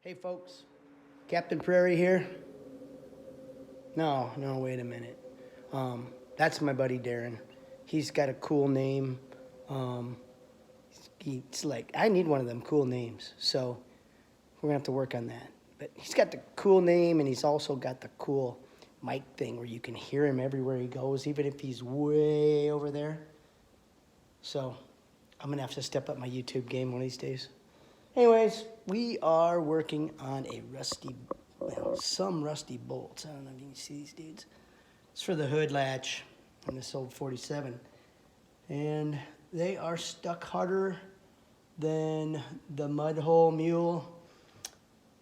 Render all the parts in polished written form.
Hey folks, Captain Prairie here. No, wait a minute. That's my buddy Darren. He's got a cool name. He's like, I need one of them cool names, so we're gonna have to work on that. But he's got the cool name, and he's also got the cool mic thing where you can hear him everywhere he goes, even if he's way over there. So I'm gonna have to step up my YouTube game one of these days. Anyways, we are working on a some rusty bolts. I don't know if you can see these dudes. It's for the hood latch on this old 47. And they are stuck harder than the mud hole mule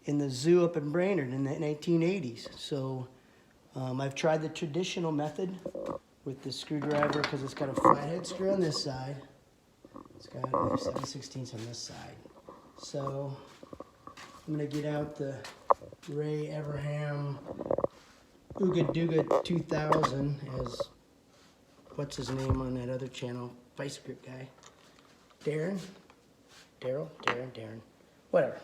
in the zoo up in Brainerd in the 1980s. So I've tried the traditional method with the screwdriver because it's got a flathead screw on this side. It's got 7/16 on this side. So I'm gonna get out the Ray Everham Ooga Dooga 2000 as what's his name on that other channel, Vice Grip guy, Darren, whatever.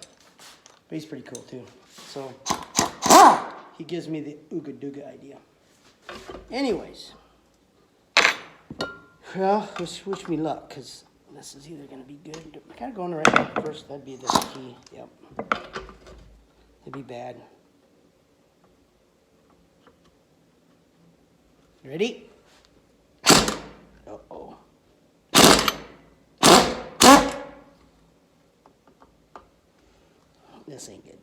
But he's pretty cool too. So he gives me the Ooga Dooga idea. Anyways, well, wish me luck because this is either going to be good. I gotta go in the right one first. That'd be the key. Yep. That'd be bad. Ready? Uh-oh. This ain't good.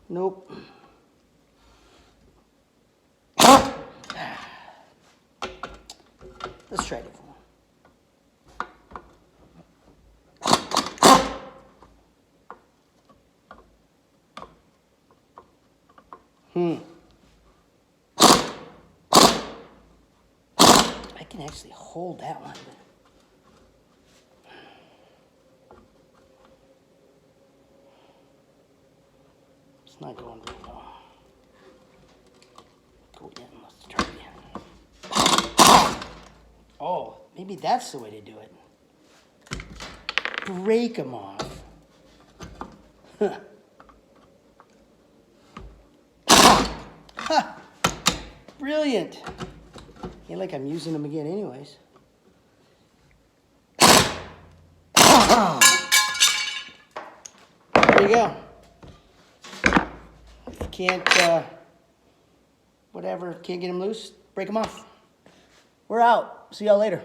Nope. Let's try it. I can actually hold that one. It's not going very well. Go again. Let's try again. Oh, maybe that's the way to do it. Break them off. Huh. Ha! Brilliant. Ain't like I'm using them again anyways. There you go. If you can't, can't get them loose, break them off. We're out. See y'all later.